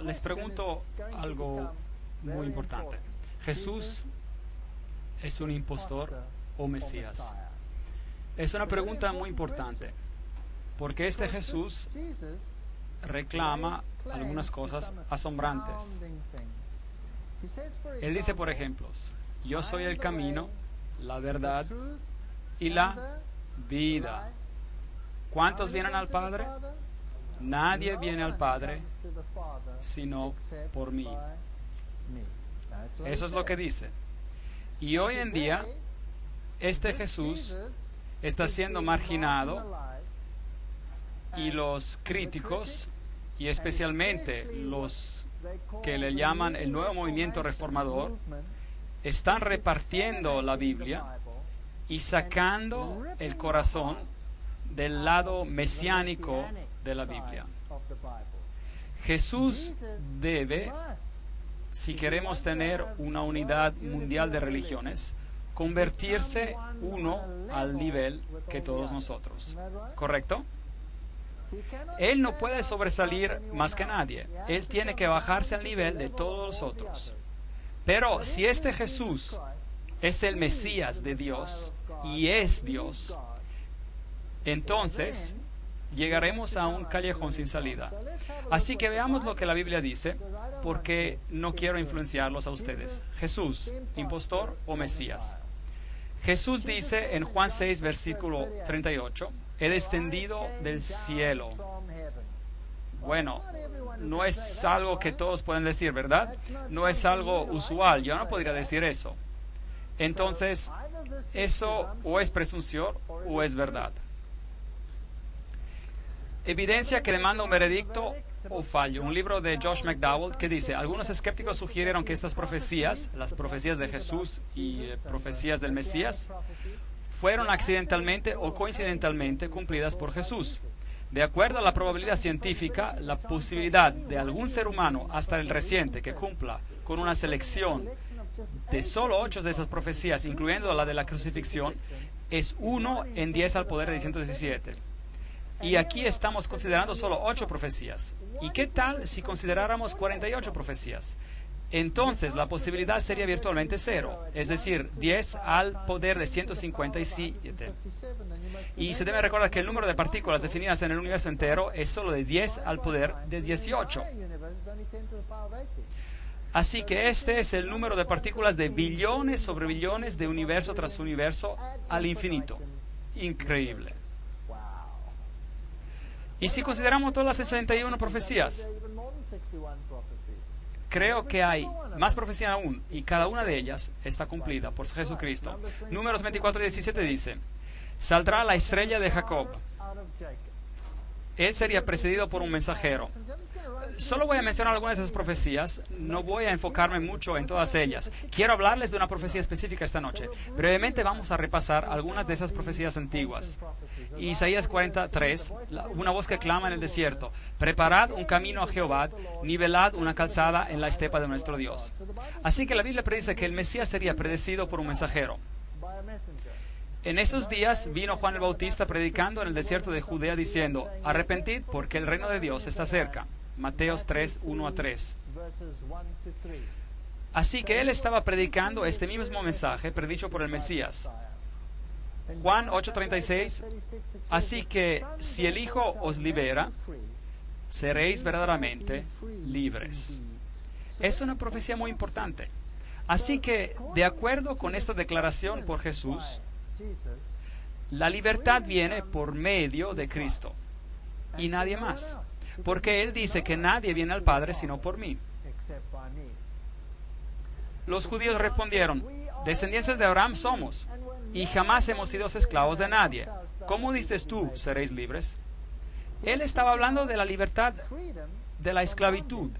les pregunto algo muy importante. ¿Jesús es un impostor o Mesías? Es una pregunta muy importante, porque este Jesús reclama algunas cosas asombrantes. Él dice, por ejemplo, yo soy el camino, la verdad y la vida. ¿Cuántos vienen al Padre? Nadie viene al Padre sino por mí. Eso es lo que dice. Y hoy en día, este Jesús está siendo marginado, y los críticos, y especialmente los que le llaman el nuevo movimiento reformador, están repartiendo la Biblia y sacando el corazón del lado mesiánico de la Biblia. Jesús debe, si queremos tener una unidad mundial de religiones, convertirse uno al nivel que todos nosotros. ¿Correcto? Él no puede sobresalir más que nadie. Él tiene que bajarse al nivel de todos los otros. Pero si este Jesús es el Mesías de Dios y es Dios, entonces llegaremos a un callejón sin salida. Así que veamos lo que la Biblia dice, porque no quiero influenciarlos a ustedes. Jesús, impostor o Mesías. Jesús dice en Juan 6, versículo 38, he descendido del cielo. Bueno, no es algo que todos pueden decir, ¿verdad? No es algo usual, yo no podría decir eso. Entonces, eso o es presunción o es verdad. Evidencia que demanda un veredicto o fallo. Un libro de Josh McDowell que dice, algunos escépticos sugirieron que estas profecías, las profecías de Jesús y profecías del Mesías, fueron accidentalmente o coincidentalmente cumplidas por Jesús. De acuerdo a la probabilidad científica, la posibilidad de algún ser humano, hasta el reciente, que cumpla con una selección de solo 8 de esas profecías, incluyendo la de la crucifixión, es 1 en 10 al poder de 117. Y aquí estamos considerando solo 8 profecías. ¿Y qué tal si consideráramos 48 profecías? Entonces la posibilidad sería virtualmente 0, es decir, 10 al poder de 157. Y se debe recordar que el número de partículas definidas en el universo entero es solo de 10 al poder de 18. Así que este es el número de partículas de billones sobre billones de universo tras universo al infinito. Increíble. Y si consideramos todas las 61 profecías, creo que hay más profecías aún, y cada una de ellas está cumplida por Jesucristo. Números 24:17 dice, saldrá la estrella de Jacob. Él sería precedido por un mensajero. Solo voy a mencionar algunas de esas profecías, no voy a enfocarme mucho en todas ellas. Quiero hablarles de una profecía específica esta noche. Brevemente vamos a repasar algunas de esas profecías antiguas. Isaías 43, una voz que clama en el desierto, preparad un camino a Jehová, nivelad una calzada en la estepa de nuestro Dios. Así que la Biblia predice que el Mesías sería predecido por un mensajero. En esos días vino Juan el Bautista predicando en el desierto de Judea diciendo, arrepentid porque el reino de Dios está cerca. Mateos 3, 1-3. Así que él estaba predicando este mismo mensaje predicho por el Mesías. Juan 8:36, así que si el Hijo os libera, seréis verdaderamente libres. Es una profecía muy importante. Así que, de acuerdo con esta declaración por Jesús, la libertad viene por medio de Cristo y nadie más. Porque Él dice que nadie viene al Padre sino por mí. Los judíos respondieron, descendientes de Abraham somos, y jamás hemos sido esclavos de nadie. ¿Cómo dices tú, seréis libres? Él estaba hablando de la libertad de la esclavitud,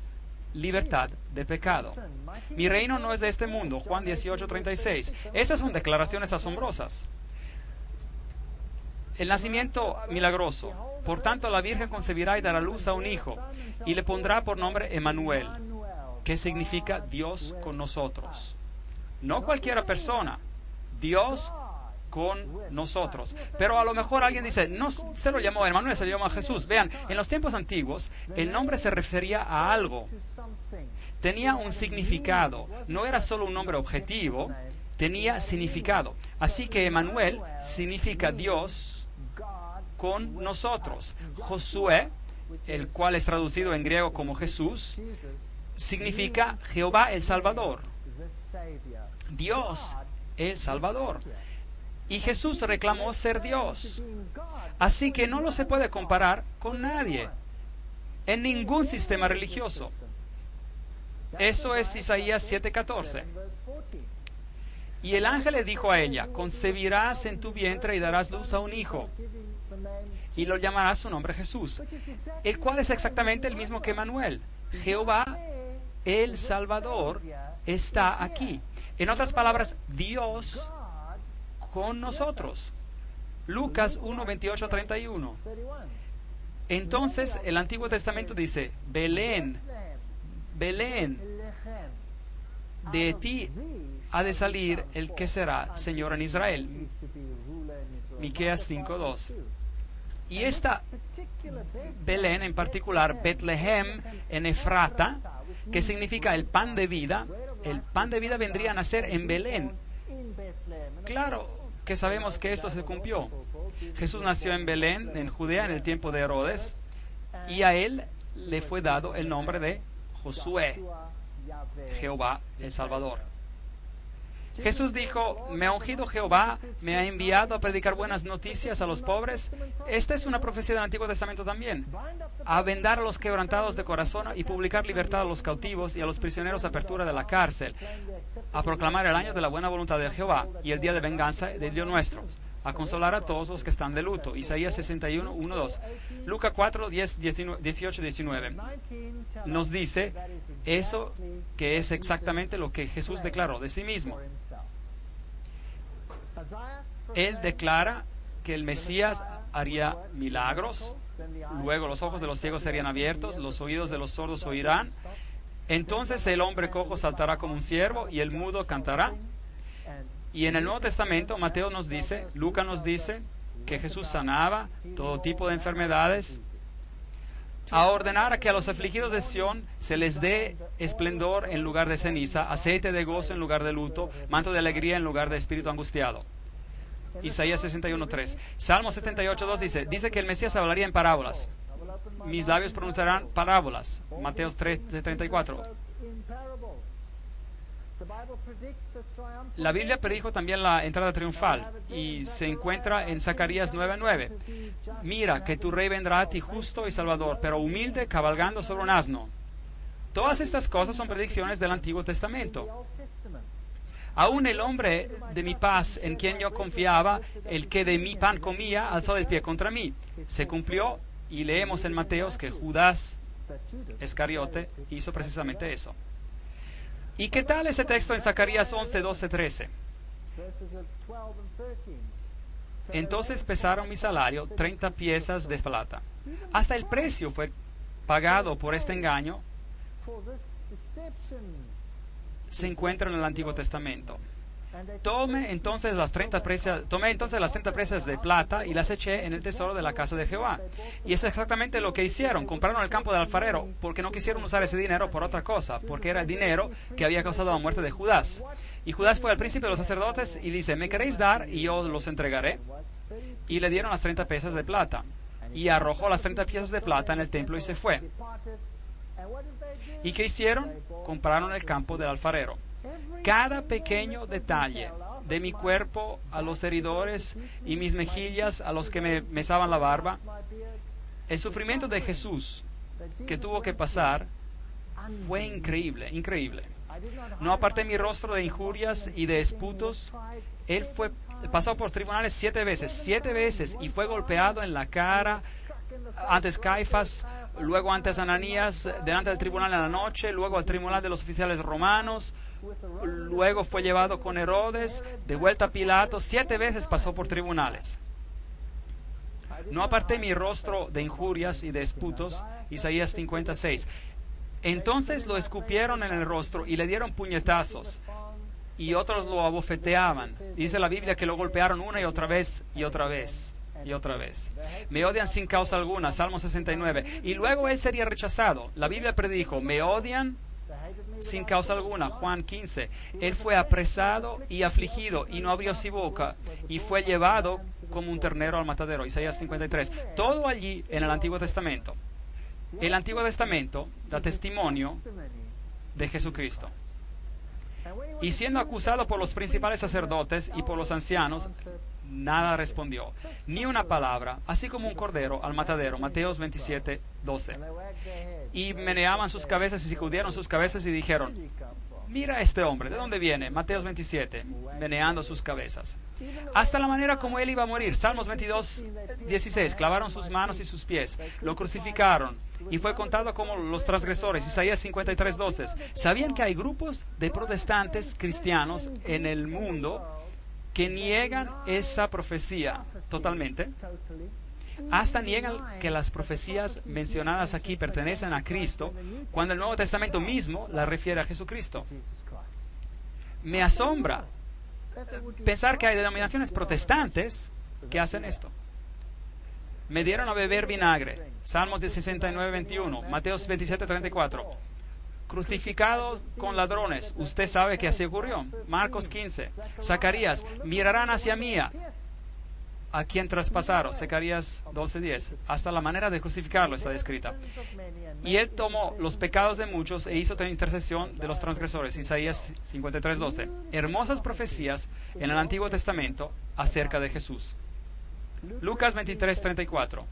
libertad de pecado. Mi reino no es de este mundo, Juan 18:36. Estas son declaraciones asombrosas. El nacimiento milagroso. Por tanto, la Virgen concebirá y dará luz a un hijo, y le pondrá por nombre Emmanuel, que significa Dios con nosotros. No cualquiera persona, Dios con nosotros. Pero a lo mejor alguien dice, no se lo llamó Emmanuel, se lo llamó a Jesús. Vean, en los tiempos antiguos, el nombre se refería a algo. Tenía un significado. No era solo un nombre objetivo, tenía significado. Así que Emmanuel significa Dios con nosotros. Josué, el cual es traducido en griego como Jesús, significa Jehová el Salvador. Dios el Salvador. Y Jesús reclamó ser Dios. Así que no lo se puede comparar con nadie, en ningún sistema religioso. Eso es Isaías 7:14. Y el ángel le dijo a ella, concebirás en tu vientre y darás luz a un hijo, y lo llamarás su nombre Jesús, el cual es exactamente el mismo que Emmanuel. Jehová, el Salvador, está aquí. En otras palabras, Dios con nosotros. Lucas 1:28-31. Entonces el Antiguo Testamento dice, Belén, Belén, de ti ha de salir el que será Señor en Israel. Miqueas 5:2. Y esta Belén en particular, Betlehem en Efrata, que significa el pan de vida vendría a nacer en Belén. Claro que sabemos que esto se cumplió. Jesús nació en Belén, en Judea, en el tiempo de Herodes, y a él le fue dado el nombre de Josué, Jehová el Salvador. Jesús dijo, me ha ungido Jehová, me ha enviado a predicar buenas noticias a los pobres. Esta es una profecía del Antiguo Testamento también. A vendar a los quebrantados de corazón y publicar libertad a los cautivos y a los prisioneros apertura de la cárcel. A proclamar el año de la buena voluntad de Jehová y el día de venganza del Dios nuestro. A consolar a todos los que están de luto. Isaías 61, 1, 2. Lucas 4, 10, 18, 19. Nos dice eso que es exactamente lo que Jesús declaró de sí mismo. Él declara que el Mesías haría milagros, luego los ojos de los ciegos serían abiertos, los oídos de los sordos oirán, entonces el hombre cojo saltará como un ciervo y el mudo cantará. Y en el Nuevo Testamento, Mateo nos dice, Lucas nos dice que Jesús sanaba todo tipo de enfermedades, a ordenar a que a los afligidos de Sión se les dé esplendor en lugar de ceniza, aceite de gozo en lugar de luto, manto de alegría en lugar de espíritu angustiado. Isaías 61:3. Salmo 78:2 dice que el Mesías hablaría en parábolas. Mis labios pronunciarán parábolas. Mateo 3:34. La Biblia predijo también la entrada triunfal y se encuentra en Zacarías 9:9. Mira que tu rey vendrá a ti justo y salvador, pero humilde, cabalgando sobre un asno. Todas estas cosas son predicciones del Antiguo Testamento. Aún el hombre de mi paz, en quien yo confiaba, el que de mi pan comía, alzó el pie contra mí. Se cumplió y leemos en Mateos que Judas Iscariote hizo precisamente eso. ¿Y qué tal ese texto en Zacarías 11, 12, 13? Entonces pesaron mi salario, 30 piezas de plata. Hasta el precio fue pagado por este engaño. Se encuentra en el Antiguo Testamento. Tomé entonces las 30 piezas de plata y las eché en el tesoro de la casa de Jehová. Y es exactamente lo que hicieron. Compraron el campo del alfarero porque no quisieron usar ese dinero por otra cosa, porque era el dinero que había causado la muerte de Judas. Y Judas fue al príncipe de los sacerdotes y dice, ¿me queréis dar y yo los entregaré? Y le dieron las 30 piezas de plata. Y arrojó las 30 piezas de plata en el templo y se fue. ¿Y qué hicieron? Compraron el campo del alfarero. Cada pequeño detalle de mi cuerpo a los heridores y mis mejillas a los que me mesaban la barba, el sufrimiento de Jesús que tuvo que pasar fue increíble, increíble. No aparté mi rostro de injurias y de esputos. Él pasó por tribunales 7 veces y fue golpeado en la cara, antes Caifás, luego antes Ananías, delante del tribunal en la noche, luego al tribunal de los oficiales romanos, luego fue llevado con Herodes, de vuelta a Pilato. 7 veces pasó por tribunales. No aparté mi rostro de injurias y de esputos. Isaías 56. Entonces lo escupieron en el rostro y le dieron puñetazos. y otros lo abofeteaban. Dice la Biblia que lo golpearon una y otra vez y otra vez y otra vez. Me odian sin causa alguna, Salmo 69. Y luego él sería rechazado. La Biblia predijo, me odian sin causa alguna, Juan 15. Él fue apresado y afligido y no abrió su boca y fue llevado como un ternero al matadero, Isaías 53. Todo allí en el Antiguo Testamento. El Antiguo Testamento da testimonio de Jesucristo. Y siendo acusado por los principales sacerdotes y por los ancianos, nada respondió, ni una palabra, así como un cordero al matadero, Mateos 27, 12. Y meneaban sus cabezas y sacudieron sus cabezas y dijeron, mira a este hombre, ¿de dónde viene? Mateos 27, meneando sus cabezas. Hasta la manera como él iba a morir, Salmos 22, 16, clavaron sus manos y sus pies, lo crucificaron y fue contado como los transgresores, Isaías 53, 12. ¿Sabían que hay grupos de protestantes cristianos en el mundo que niegan esa profecía totalmente? Hasta niegan que las profecías mencionadas aquí pertenecen a Cristo, cuando el Nuevo Testamento mismo la refiere a Jesucristo. Me asombra pensar que hay denominaciones protestantes que hacen esto. Me dieron a beber vinagre, Salmos 69, 21, Mateos 27, 34. Crucificados con ladrones, usted sabe que así ocurrió, Marcos 15. Zacarías, mirarán hacia mí a quien traspasaron, Zacarías 12:10. Hasta la manera de crucificarlo está descrita. Y él tomó los pecados de muchos e hizo intercesión de los transgresores, Isaías 53:12. Hermosas profecías en el Antiguo Testamento acerca de Jesús. Lucas 23:34.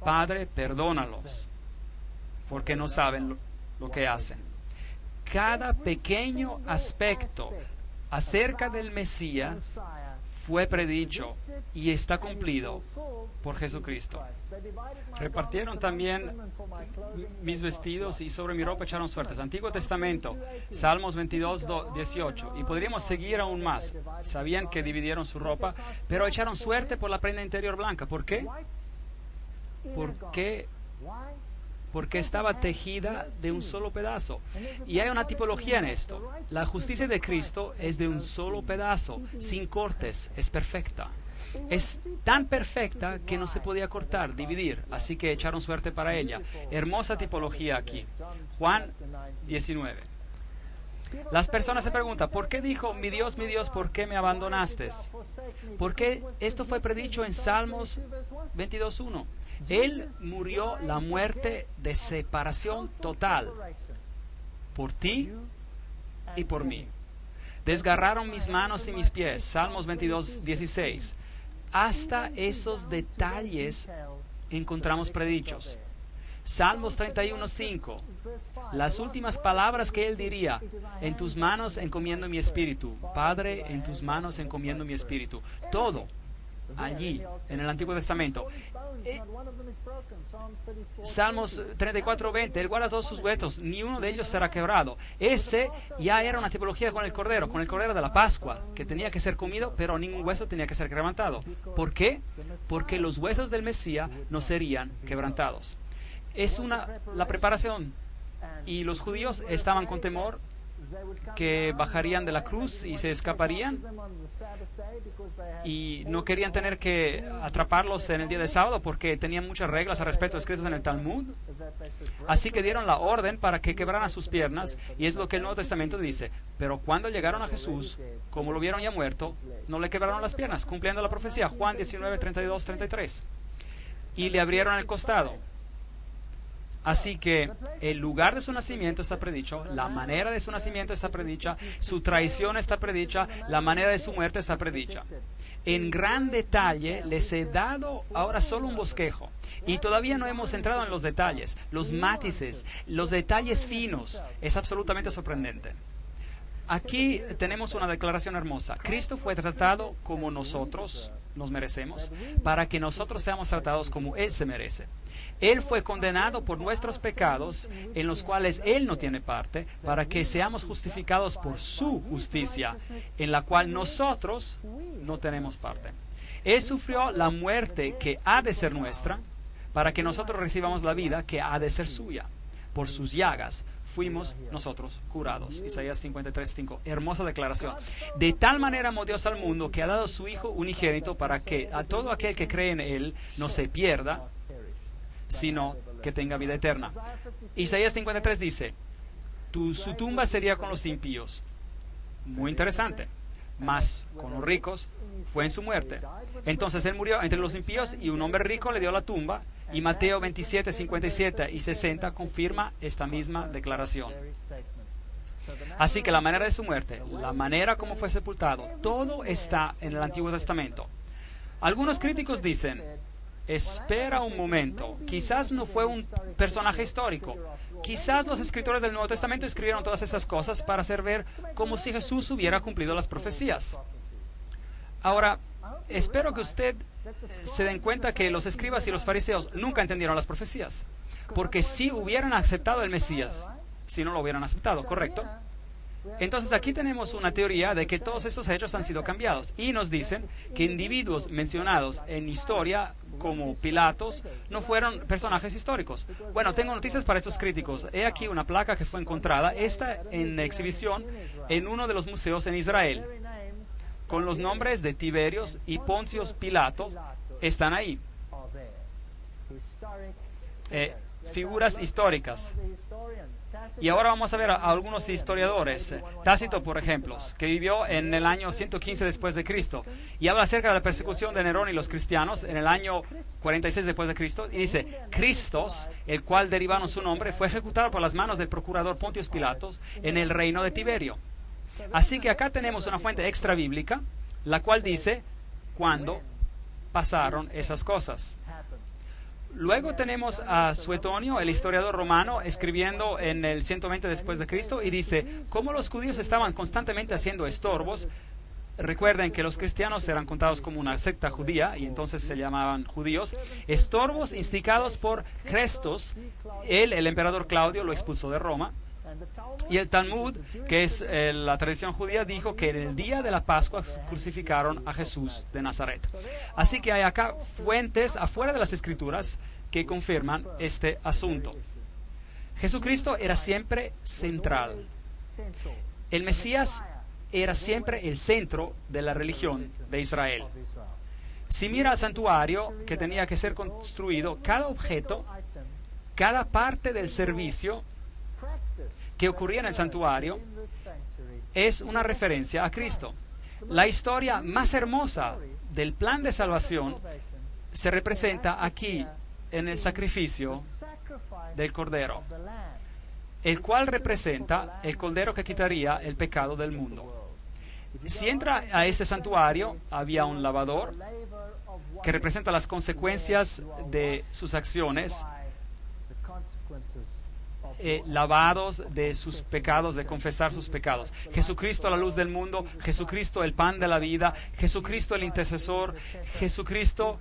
Padre, perdónalos, porque no saben lo que hacen. Cada pequeño aspecto acerca del Mesías fue predicho y está cumplido por Jesucristo. Repartieron también mis vestidos y sobre mi ropa echaron suertes. Antiguo Testamento, Salmos 22, 18. Y podríamos seguir aún más. Sabían que dividieron su ropa, pero echaron suerte por la prenda interior blanca. ¿Por qué? Porque estaba tejida de un solo pedazo. Y hay una tipología en esto. La justicia de Cristo es de un solo pedazo, sin cortes, es perfecta. Es tan perfecta que no se podía cortar, dividir, así que echaron suerte para ella. Hermosa tipología aquí. Juan 19. Las personas se preguntan, ¿por qué dijo, mi Dios, por qué me abandonaste? Porque esto fue predicho en Salmos 22:1. Él murió la muerte de separación total por ti y por mí. Desgarraron mis manos y mis pies, Salmos 22:16. Hasta esos detalles encontramos predichos. Salmos 31:5. Las últimas palabras que él diría, en tus manos encomiendo mi espíritu. Padre, en tus manos encomiendo mi espíritu. Todo allí, en el Antiguo Testamento. Salmos 34:20. Él guarda todos sus huesos, ni uno de ellos será quebrado. Ese ya era una tipología con el Cordero de la Pascua, que tenía que ser comido, pero ningún hueso tenía que ser quebrantado. ¿Por qué? Porque los huesos del Mesías no serían quebrantados. Es la preparación. Y los judíos estaban con temor que bajarían de la cruz y se escaparían, y no querían tener que atraparlos en el día de sábado porque tenían muchas reglas al respecto escritas en el Talmud. Así que dieron la orden para que quebraran sus piernas, y es lo que el Nuevo Testamento dice. Pero cuando llegaron a Jesús, como lo vieron ya muerto, no le quebraron las piernas, cumpliendo la profecía, Juan 19, 32, 33. Y le abrieron el costado. Así que el lugar de su nacimiento está predicho, la manera de su nacimiento está predicha, su traición está predicha, la manera de su muerte está predicha. En gran detalle les he dado ahora solo un bosquejo, y todavía no hemos entrado en los detalles, los matices, los detalles finos. Es absolutamente sorprendente. Aquí tenemos una declaración hermosa. Cristo fue tratado como nosotros nos merecemos, para que nosotros seamos tratados como Él se merece. Él fue condenado por nuestros pecados, en los cuales Él no tiene parte, para que seamos justificados por su justicia, en la cual nosotros no tenemos parte. Él sufrió la muerte que ha de ser nuestra, para que nosotros recibamos la vida que ha de ser suya. Por sus llagas fuimos nosotros curados. Isaías 53:5. Hermosa declaración. De tal manera amó Dios al mundo que ha dado su Hijo unigénito para que a todo aquel que cree en Él no se pierda, sino que tenga vida eterna. Isaías 53 dice, su tumba sería con los impíos. Muy interesante. Mas con los ricos fue en su muerte. Entonces él murió entre los impíos y un hombre rico le dio la tumba. Y Mateo 27, 57 y 60 confirma esta misma declaración. Así que la manera de su muerte, la manera como fue sepultado, todo está en el Antiguo Testamento. Algunos críticos dicen, espera un momento, quizás no fue un personaje histórico. Quizás los escritores del Nuevo Testamento escribieron todas esas cosas para hacer ver como si Jesús hubiera cumplido las profecías. Ahora, espero que usted se den cuenta que los escribas y los fariseos nunca entendieron las profecías, porque si hubieran aceptado el Mesías, si no lo hubieran aceptado, ¿correcto? Entonces aquí tenemos una teoría de que todos estos hechos han sido cambiados y nos dicen que individuos mencionados en historia como Pilatos no fueron personajes históricos. Bueno, tengo noticias para estos críticos. He aquí una placa que fue encontrada, esta en exhibición en uno de los museos en Israel, con los nombres de Tiberios y Pontios Pilatos están ahí. Figuras históricas. Y ahora vamos a ver a algunos historiadores. Tácito, por ejemplo, que vivió en el año 115 después de Cristo y habla acerca de la persecución de Nerón y los cristianos en el año 46 después de Cristo y dice, Cristos, el cual derivaron su nombre, fue ejecutado por las manos del procurador Pontios Pilatos en el reino de Tiberio. Así que acá tenemos una fuente extra bíblica, la cual dice cuándo pasaron esas cosas. Luego tenemos a Suetonio, el historiador romano, escribiendo en el 120 después de Cristo y dice, cómo los judíos estaban constantemente haciendo estorbos. Recuerden que los cristianos eran contados como una secta judía y entonces se llamaban judíos. Estorbos instigados por Crestos, el emperador Claudio lo expulsó de Roma. Y el Talmud, que es la tradición judía, dijo que en el día de la Pascua crucificaron a Jesús de Nazaret. Así que hay acá fuentes afuera de las Escrituras que confirman este asunto. Jesucristo era siempre central. El Mesías era siempre el centro de la religión de Israel. Si mira al santuario que tenía que ser construido, cada objeto, cada parte del servicio que ocurría en el santuario es una referencia a Cristo. La historia más hermosa del plan de salvación se representa aquí en el sacrificio del Cordero, el cual representa el Cordero que quitaría el pecado del mundo. Si entra a este santuario, había un lavador que representa las consecuencias de sus acciones, lavados de sus pecados, de confesar sus pecados. Jesucristo, la luz del mundo, Jesucristo, el pan de la vida, Jesucristo, el intercesor, Jesucristo,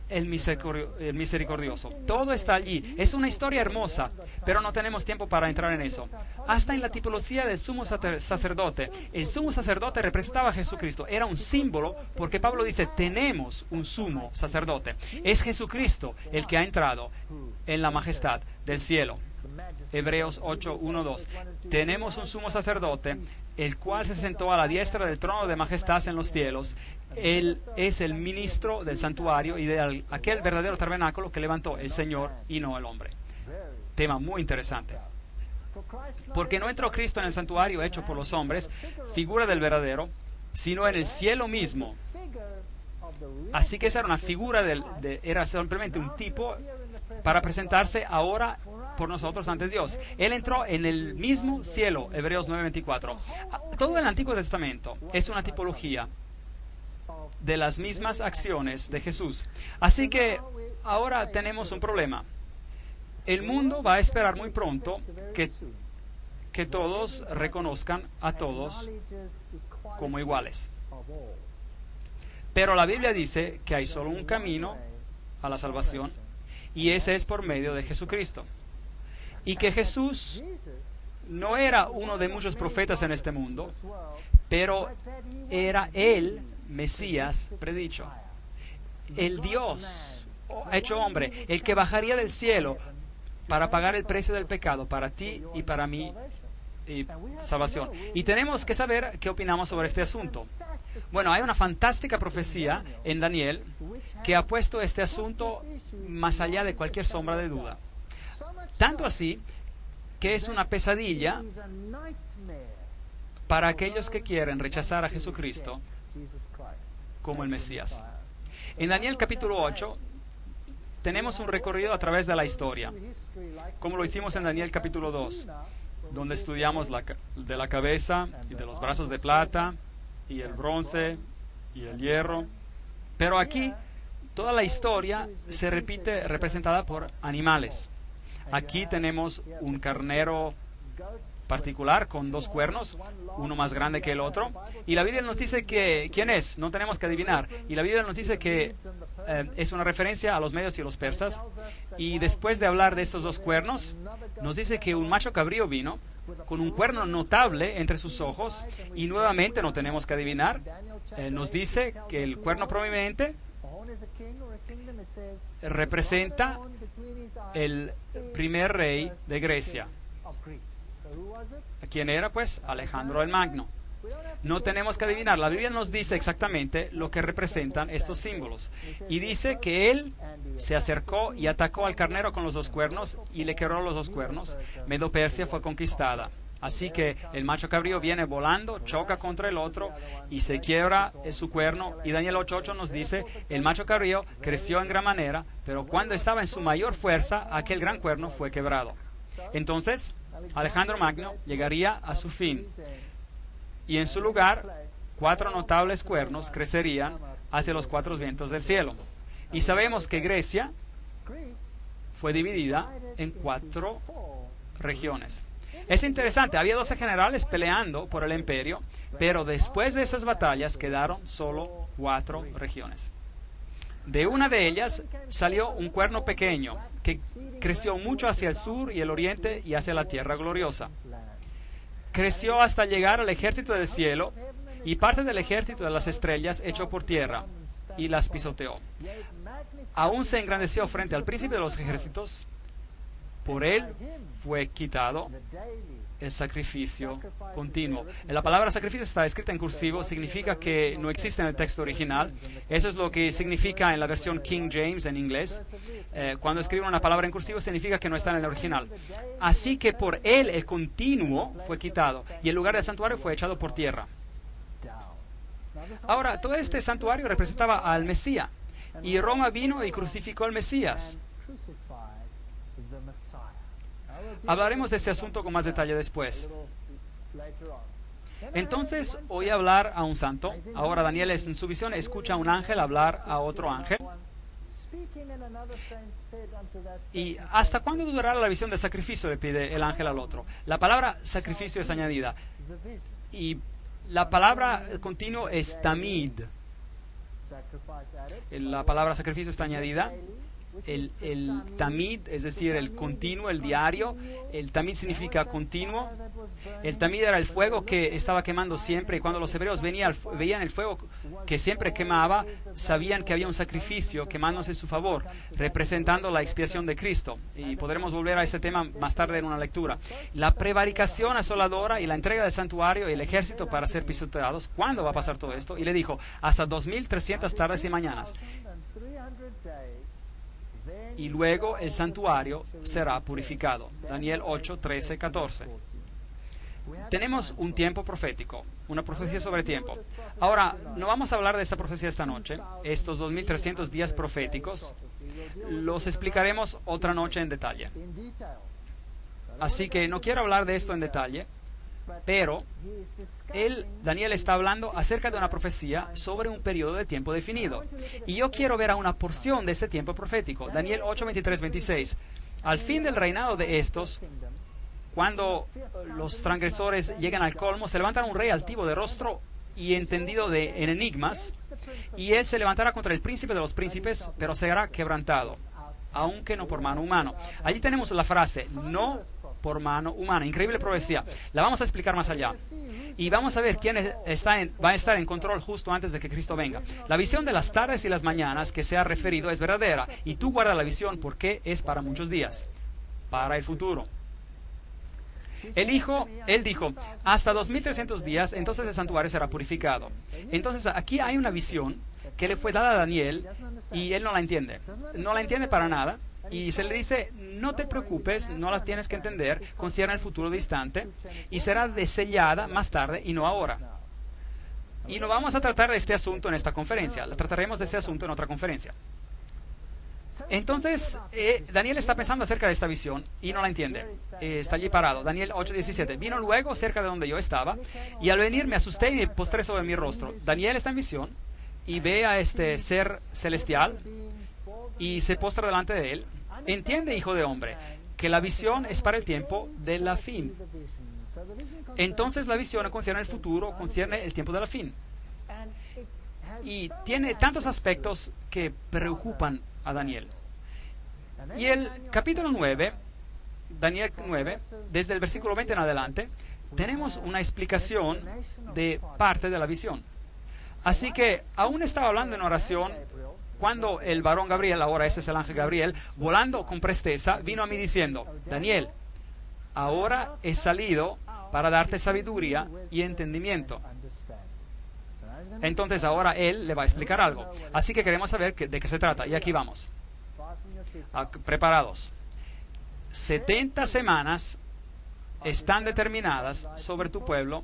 el misericordioso. Todo está allí. Es una historia hermosa, pero no tenemos tiempo para entrar en eso. Hasta en la tipología del sumo sacerdote. El sumo sacerdote representaba a Jesucristo. Era un símbolo, porque Pablo dice, tenemos un sumo sacerdote. Es Jesucristo el que ha entrado en la majestad del cielo. Hebreos 8, 1, 2. Tenemos un sumo sacerdote, el cual se sentó a la diestra del trono de majestad en los cielos. Él es el ministro del santuario y de aquel verdadero tabernáculo que levantó el Señor y no el hombre. Tema muy interesante. Porque no entró Cristo en el santuario hecho por los hombres, figura del verdadero, sino en el cielo mismo. Así que esa era una figura, era simplemente un tipo para presentarse ahora por nosotros ante Dios. Él entró en el mismo cielo, Hebreos 9:24. Todo el Antiguo Testamento es una tipología de las mismas acciones de Jesús. Así que ahora tenemos un problema. El mundo va a esperar muy pronto que todos reconozcan a todos como iguales. Pero la Biblia dice que hay solo un camino a la salvación y ese es por medio de Jesucristo. Y que Jesús no era uno de muchos profetas en este mundo, pero era el Mesías predicho, el Dios hecho hombre, el que bajaría del cielo para pagar el precio del pecado, para ti y para mí, y salvación. Y tenemos que saber qué opinamos sobre este asunto. Bueno, hay una fantástica profecía en Daniel que ha puesto este asunto más allá de cualquier sombra de duda. Tanto así que es una pesadilla para aquellos que quieren rechazar a Jesucristo como el Mesías. En Daniel capítulo 8 tenemos un recorrido a través de la historia, como lo hicimos en Daniel capítulo 2, donde estudiamos de la cabeza y de los brazos de plata y el bronce y el hierro. Pero aquí toda la historia se repite representada por animales. Aquí tenemos un carnero particular con 2 cuernos, uno más grande que el otro, y la Biblia nos dice que quién es, no tenemos que adivinar, y la Biblia nos dice que es una referencia a los medios y los persas, y después de hablar de estos 2 cuernos, nos dice que un macho cabrío vino con un cuerno notable entre sus ojos, y nuevamente no tenemos que adivinar, nos dice que el cuerno prominente representa el primer rey de Grecia. ¿Quién era? Pues Alejandro el Magno. No tenemos que adivinar. La Biblia nos dice exactamente lo que representan estos símbolos. Y dice que él se acercó y atacó al carnero con los 2 cuernos y le quebró los 2 cuernos. Medo-Persia fue conquistada. Así que el macho cabrío viene volando, choca contra el otro y se quiebra su cuerno. Y Daniel 8:8 nos dice, el macho cabrío creció en gran manera, pero cuando estaba en su mayor fuerza, aquel gran cuerno fue quebrado. Entonces, Alejandro Magno llegaría a su fin y en su lugar 4 notables cuernos crecerían hacia los 4 vientos del cielo. Y sabemos que Grecia fue dividida en 4 regiones. Es interesante, había 12 generales peleando por el imperio, pero después de esas batallas quedaron solo 4 regiones. De una de ellas salió un cuerno pequeño que creció mucho hacia el sur y el oriente y hacia la tierra gloriosa. Creció hasta llegar al ejército del cielo y parte del ejército de las estrellas echó por tierra y las pisoteó. Aún se engrandeció frente al príncipe de los ejércitos. Por él fue quitado el sacrificio continuo. La palabra sacrificio está escrita en cursivo, significa que no existe en el texto original. Eso es lo que significa en la versión King James en inglés. Cuando escriben una palabra en cursivo significa que no está en el original. Así que por él el continuo fue quitado y el lugar del santuario fue echado por tierra. Ahora, todo este santuario representaba al Mesías y Roma vino y crucificó al Mesías. Hablaremos de ese asunto con más detalle después. Entonces oí hablar a un santo. Ahora Daniel en su visión escucha a un ángel hablar a otro ángel. ¿Y hasta cuándo durará la visión del sacrificio?, le pide el ángel al otro. La palabra sacrificio es añadida. Y la palabra continuo es tamid. La palabra sacrificio está añadida. El tamid, es decir, el continuo, el diario. El tamid significa continuo. El tamid era el fuego que estaba quemando siempre, y cuando los hebreos veían el fuego que siempre quemaba, sabían que había un sacrificio quemándose en su favor, representando la expiación de Cristo. Y podremos volver a este tema más tarde en una lectura. La prevaricación asoladora y la entrega del santuario y el ejército para ser pisoteados. ¿Cuándo va a pasar todo esto? Y le dijo, hasta 2300 tardes y mañanas. Y luego el santuario será purificado. Daniel 8, 13, 14. Tenemos un tiempo profético, una profecía sobre tiempo. Ahora, no vamos a hablar de esta profecía esta noche. Estos 2300 días proféticos los explicaremos otra noche en detalle. Así que no quiero hablar de esto en detalle, pero Daniel está hablando acerca de una profecía sobre un periodo de tiempo definido. Y yo quiero ver a una porción de este tiempo profético. Daniel 8, 23, 26. Al fin del reinado de estos, cuando los transgresores llegan al colmo, se levantará un rey altivo de rostro y entendido en enigmas, y él se levantará contra el príncipe de los príncipes, pero será quebrantado, aunque no por mano humana. Allí tenemos la frase, no por mano humana. Increíble profecía. La vamos a explicar más allá. Y vamos a ver quién va a estar en control justo antes de que Cristo venga. La visión de las tardes y las mañanas que se ha referido es verdadera. Y tú guarda la visión porque es para muchos días. para el futuro. Él dijo, hasta 2300 días, entonces el santuario será purificado. Entonces aquí hay una visión que le fue dada a Daniel y él no la entiende. No la entiende para nada. Y se le dice, no te preocupes, no las tienes que entender, concierne el futuro distante y será desellada más tarde y no ahora. Y no vamos a tratar de este asunto en esta conferencia, trataremos de este asunto en otra conferencia. Entonces, Daniel está pensando acerca de esta visión y no la entiende. Está allí parado. Daniel 8:17. Vino luego cerca de donde yo estaba y al venir me asusté y me postré sobre mi rostro. Daniel está en visión y ve a este ser celestial y se postra delante de él. Entiende, hijo de hombre, que la visión es para el tiempo de la fin. Entonces la visión concierne el futuro, concierne el tiempo de la fin. Y tiene tantos aspectos que preocupan a Daniel. Y el capítulo 9, Daniel 9, desde el versículo 20 en adelante, tenemos una explicación de parte de la visión. Así que aún estaba hablando en oración cuando el varón Gabriel, ahora ese es el ángel Gabriel, volando con presteza, vino a mí diciendo, Daniel, ahora he salido para darte sabiduría y entendimiento. Entonces ahora él le va a explicar algo. Así que queremos saber de qué se trata. Y aquí vamos. Preparados. 70 semanas están determinadas sobre tu pueblo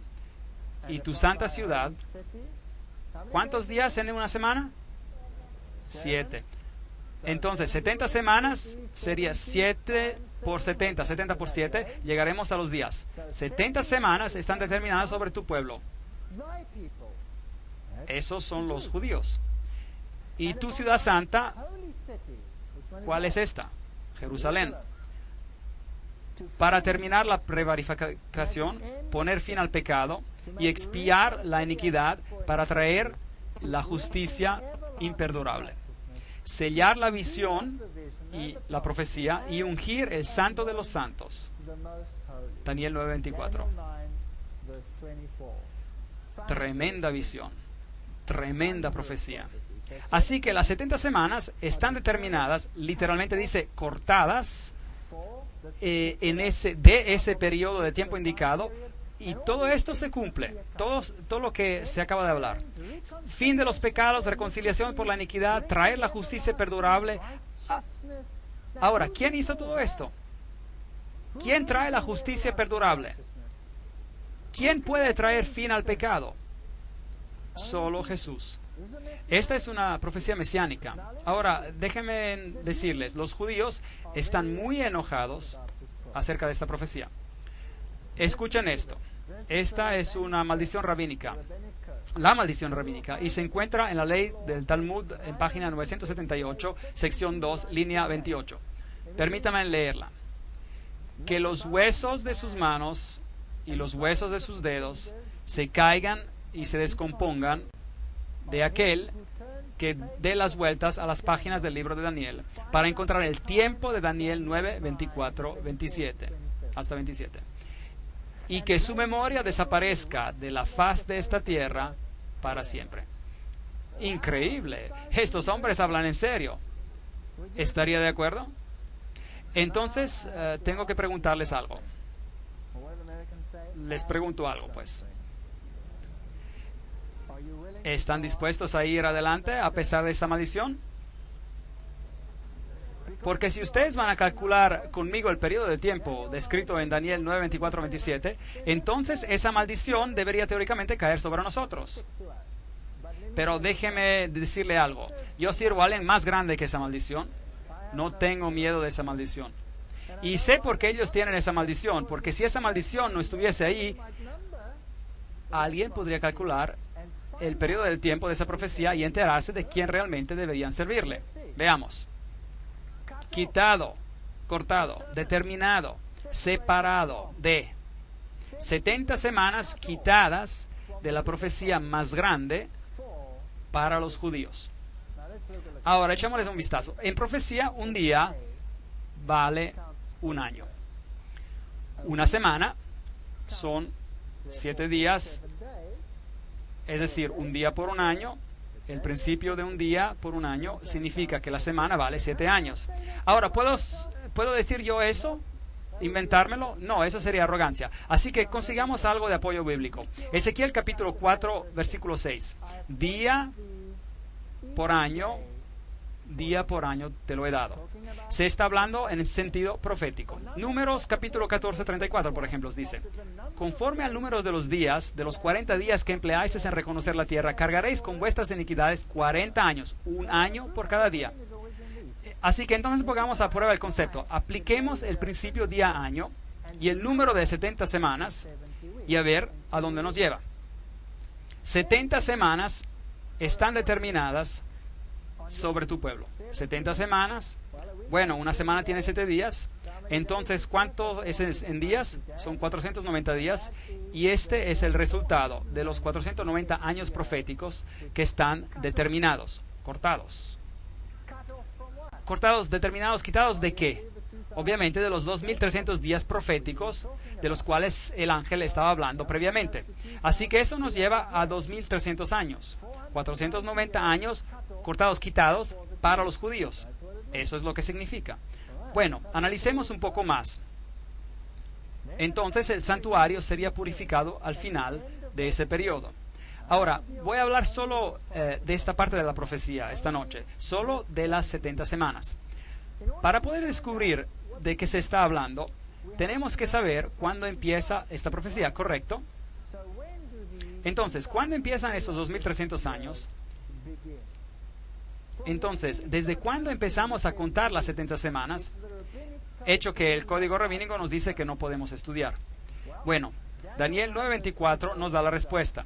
y tu santa ciudad. ¿Cuántos días en una semana? 7. Entonces, 70 semanas sería 7 por 70, 70 por 7, llegaremos a los días. 70 semanas están determinadas sobre tu pueblo. Esos son los judíos. Y tu ciudad santa, ¿cuál es esta? Jerusalén. Para terminar la prevaricación, poner fin al pecado y expiar la iniquidad para traer la justicia imperdurable. Sellar la visión y la profecía y ungir el santo de los santos. Daniel 9:24. Tremenda visión, tremenda profecía. Así que las 70 semanas están determinadas, literalmente dice cortadas, de ese periodo de tiempo indicado, y todo esto se cumple, todo lo que se acaba de hablar. Fin de los pecados, reconciliación por la iniquidad, traer la justicia perdurable. Ahora, ¿quién hizo todo esto? ¿Quién trae la justicia perdurable? ¿Quién puede traer fin al pecado? Solo Jesús. Esta es una profecía mesiánica. Ahora, déjenme decirles, los judíos están muy enojados acerca de esta profecía. Escuchen esto. Esta es una maldición rabínica. La maldición rabínica. Y se encuentra en la ley del Talmud en página 978, sección 2, línea 28. Permítanme leerla. Que los huesos de sus manos y los huesos de sus dedos se caigan y se descompongan de aquel que dé las vueltas a las páginas del libro de Daniel para encontrar el tiempo de Daniel 9, 24, 27, hasta 27. Y que su memoria desaparezca de la faz de esta tierra para siempre. Increíble. Estos hombres hablan en serio. ¿Estaría de acuerdo? Entonces, tengo que preguntarles algo. Les pregunto algo, pues. ¿Están dispuestos a ir adelante a pesar de esta maldición? Porque si ustedes van a calcular conmigo el periodo de tiempo descrito en Daniel 9, 24, 27, entonces esa maldición debería teóricamente caer sobre nosotros. Pero déjeme decirle algo. Yo sirvo a alguien más grande que esa maldición. No tengo miedo de esa maldición. Y sé por qué ellos tienen esa maldición. Porque si esa maldición no estuviese ahí, alguien podría calcular el periodo del tiempo de esa profecía y enterarse de quién realmente deberían servirle. Veamos. Quitado, cortado, determinado, separado de 70 semanas quitadas de la profecía más grande para los judíos. Ahora, echémosles un vistazo. En profecía, un día vale un año. Una semana son 7 días, es decir, un día por un año. El principio de un día por un año significa que la semana vale 7 años. Ahora, ¿puedo decir yo eso? inventármelo? No, eso sería arrogancia. Así que consigamos algo de apoyo bíblico. Ezequiel capítulo 4, versículo 6. Día por año te lo he dado. Se está hablando en el sentido profético. Números capítulo 14, 34, por ejemplo, dice: conforme al número de los días, de los 40 días que empleáis en reconocer la tierra, cargaréis con vuestras iniquidades 40 años, un año por cada día. Así que entonces pongamos a prueba el concepto. Apliquemos el principio día-año y el número de 70 semanas y a ver a dónde nos lleva. 70 semanas están determinadas sobre tu pueblo. 70 semanas, bueno, una semana tiene 7 días, entonces ¿cuánto es en días? Son 490 días, y este es el resultado de los 490 años proféticos que están determinados, cortados. Cortados, determinados, quitados ¿de qué? Obviamente de los 2300 días proféticos de los cuales el ángel estaba hablando previamente. Así que eso nos lleva a 2300 años. 490 años cortados, quitados para los judíos. Eso es lo que significa. Bueno, analicemos un poco más. Entonces el santuario sería purificado al final de ese periodo. Ahora, voy a hablar solo de esta parte de la profecía esta noche, solo de las 70 semanas. Para poder descubrir de qué se está hablando, tenemos que saber cuándo empieza esta profecía, ¿correcto? Entonces, ¿cuándo empiezan esos 2300 años? Entonces, ¿desde cuándo empezamos a contar las 70 semanas? Hecho que el código rabínico nos dice que no podemos estudiar. Bueno, Daniel 9:24 nos da la respuesta.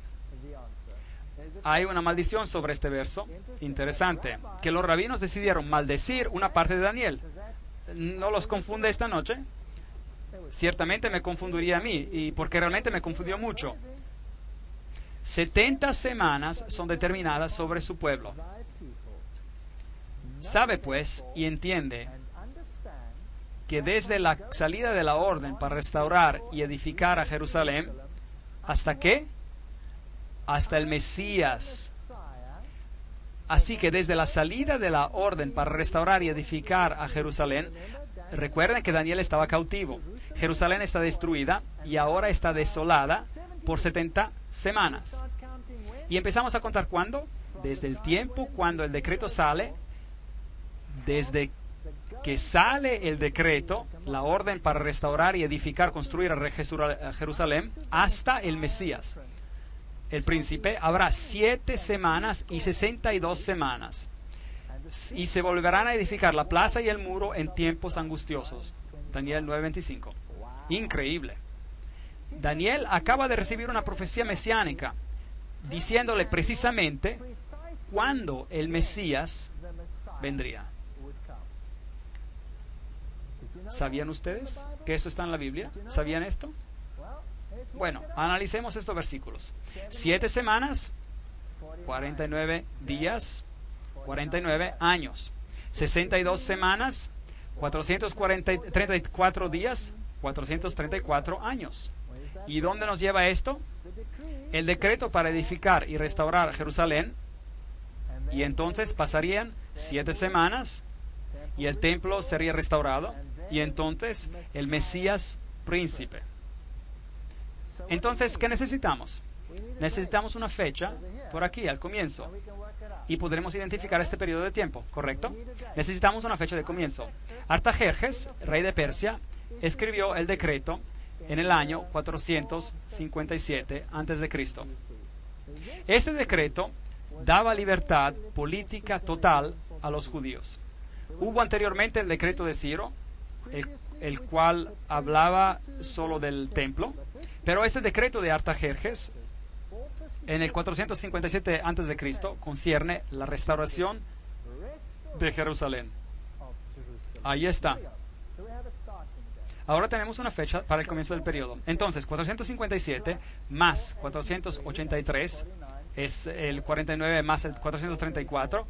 Hay una maldición sobre este verso. Interesante. Que los rabinos decidieron maldecir una parte de Daniel. ¿No los confunde esta noche? Ciertamente me confundiría a mí, y porque realmente me confundió mucho. 70 semanas son determinadas sobre su pueblo. Sabe pues y entiende que desde la salida de la orden para restaurar y edificar a Jerusalén, ¿hasta qué? Hasta el Mesías. Así que desde la salida de la orden para restaurar y edificar a Jerusalén, recuerden que Daniel estaba cautivo. Jerusalén está destruida y ahora está desolada por 70 semanas. Y empezamos a contar ¿cuándo? Desde el tiempo cuando el decreto sale, desde que sale el decreto, la orden para restaurar y edificar, construir a Jerusalén, hasta el Mesías. El príncipe, habrá 7 semanas y 62 semanas. Y se volverán a edificar la plaza y el muro en tiempos angustiosos. Daniel 9:25. Increíble. Daniel acaba de recibir una profecía mesiánica, diciéndole precisamente cuándo el Mesías vendría. ¿Sabían ustedes que esto está en la Biblia? ¿Sabían esto? Bueno, analicemos estos versículos. 7 semanas, 49 días, 49 años. 62 semanas, 434 días, 434 años. ¿Y dónde nos lleva esto? El decreto para edificar y restaurar Jerusalén. Y entonces pasarían 7 semanas y el templo sería restaurado. Y entonces el Mesías príncipe. Entonces, ¿qué necesitamos? Necesitamos una fecha por aquí, al comienzo. Y podremos identificar este periodo de tiempo, ¿correcto? Necesitamos una fecha de comienzo. Artajerjes, rey de Persia, escribió el decreto en el año 457 a.C. Este decreto daba libertad política total a los judíos. Hubo anteriormente el decreto de Ciro, el cual hablaba solo del templo, pero este decreto de Artajerjes en el 457 a.C. concierne la restauración de Jerusalén. Ahí está. Ahora tenemos una fecha para el comienzo del periodo. Entonces, 457 más 483 es el 49 más el 434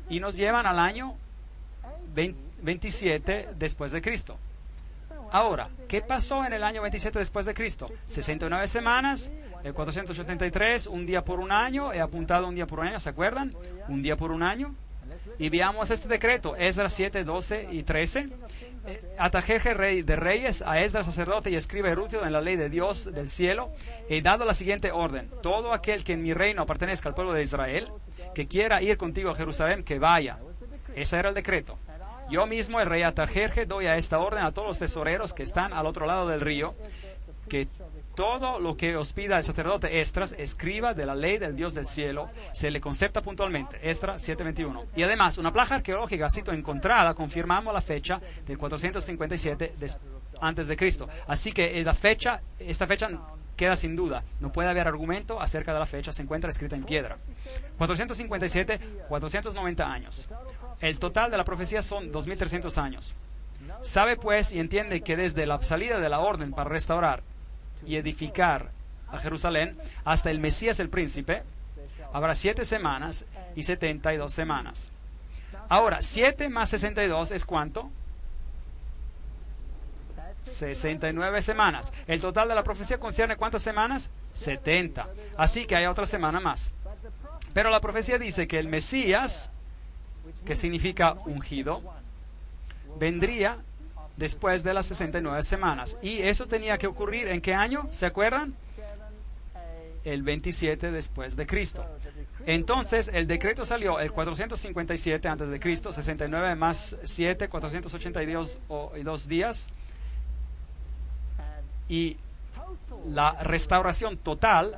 y nos llevan al año 27 después de Cristo. Ahora, ¿qué pasó en el año 27 después de Cristo? 69 semanas, el 483, un día por un año, he apuntado un día por un año, ¿se acuerdan? Un día por un año. Y veamos este decreto, Esdras 7, 12 y 13. Artajerjes, rey de reyes, a Esdras, sacerdote y escriba erudito en la ley de Dios del cielo, he dado la siguiente orden: todo aquel que en mi reino pertenezca al pueblo de Israel, que quiera ir contigo a Jerusalén, que vaya. Ese era el decreto. Yo mismo, el rey Artajerjes, doy a esta orden a todos los tesoreros que están al otro lado del río, que todo lo que os pida el sacerdote Esdras, escriba de la ley del Dios del cielo, se le concepta puntualmente. Esdras 7:21. Y además, una placa arqueológica ha sido encontrada, confirmamos la fecha del 457 antes de Cristo. Así que esta fecha queda sin duda. No puede haber argumento acerca de la fecha, se encuentra escrita en piedra. 457, 490 años. El total de la profecía son 2300 años. Sabe pues y entiende que desde la salida de la orden para restaurar y edificar a Jerusalén hasta el Mesías el príncipe, habrá 7 semanas y 72 semanas. Ahora, 7 más 62 es ¿cuánto? 69 semanas. El total de la profecía concierne ¿cuántas semanas? 70. Así que hay otra semana más. Pero la profecía dice que el Mesías, que significa ungido, vendría después de las 69 semanas. Y eso tenía que ocurrir ¿en qué año? ¿Se acuerdan? El 27 después de Cristo. Entonces, el decreto salió el 457 antes de Cristo, 69 más 7, 482 días. Y la restauración total,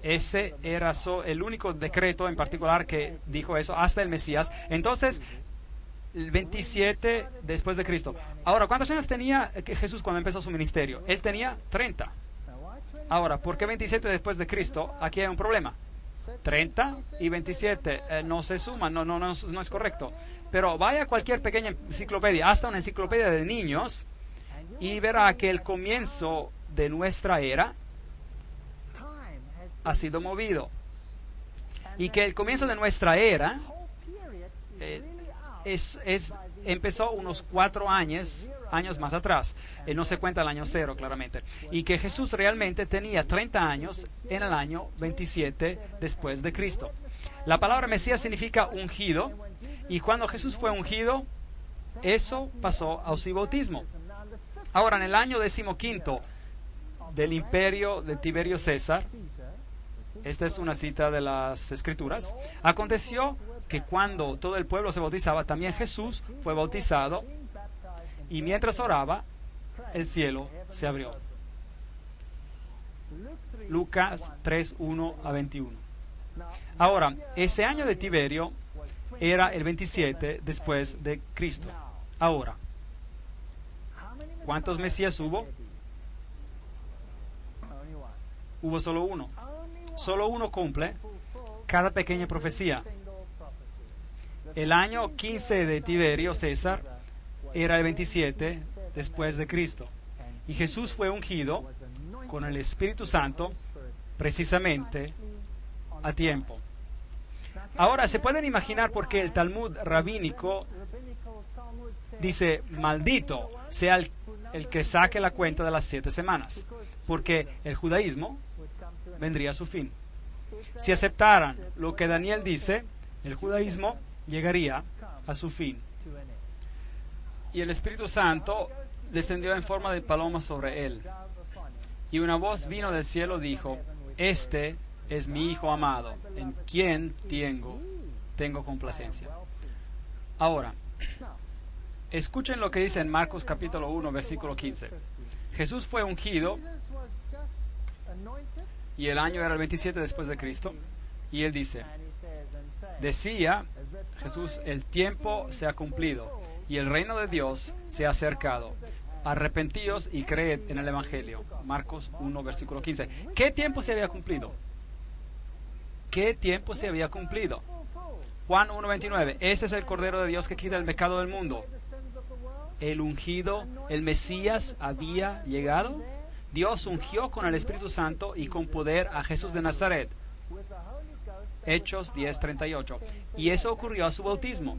ese era el único decreto en particular que dijo eso hasta el Mesías. Entonces, el 27 después de Cristo. Ahora, ¿cuántos años tenía Jesús cuando empezó su ministerio? Él tenía 30. Ahora, ¿por qué 27 después de Cristo? Aquí hay un problema. 30 y 27 no se suman, no es correcto. Pero vaya a cualquier pequeña enciclopedia, hasta una enciclopedia de niños, y verá que el comienzo de nuestra era ha sido movido. Y que el comienzo de nuestra era empezó unos 4 años más atrás. No se cuenta el año 0, claramente. Y que Jesús realmente tenía 30 años en el año 27 después de Cristo. La palabra Mesías significa ungido. Y cuando Jesús fue ungido, eso pasó a su bautismo. Ahora, en el año 15 del imperio de Tiberio César, esta es una cita de las Escrituras, aconteció que cuando todo el pueblo se bautizaba, también Jesús fue bautizado, y mientras oraba, el cielo se abrió. Lucas 3:1-21. Ahora, ese año de Tiberio era el 27 después de Cristo. Ahora, ¿cuántos Mesías hubo? Hubo solo uno. Solo uno cumple cada pequeña profecía. El año 15 de Tiberio César era el 27 después de Cristo. Y Jesús fue ungido con el Espíritu Santo precisamente a tiempo. Ahora, ¿se pueden imaginar por qué el Talmud rabínico dice, maldito sea el que saque la cuenta de las 7 semanas? Porque el judaísmo vendría a su fin. Si aceptaran lo que Daniel dice, el judaísmo llegaría a su fin. Y el Espíritu Santo descendió en forma de paloma sobre él. Y una voz vino del cielo y dijo, este es mi Hijo amado, en quien tengo complacencia. Ahora, escuchen lo que dice en Marcos capítulo 1, versículo 15. Jesús fue ungido y el año era el 27 después de Cristo. Y él dice, decía Jesús, el tiempo se ha cumplido y el reino de Dios se ha acercado. Arrepentíos y creed en el Evangelio. Marcos 1, versículo 15. ¿Qué tiempo se había cumplido? ¿Qué tiempo se había cumplido? Juan 1:29. Este es el Cordero de Dios que quita el pecado del mundo. El ungido, el Mesías había llegado. Dios ungió con el Espíritu Santo y con poder a Jesús de Nazaret. Hechos 10:38. Y eso ocurrió a su bautismo.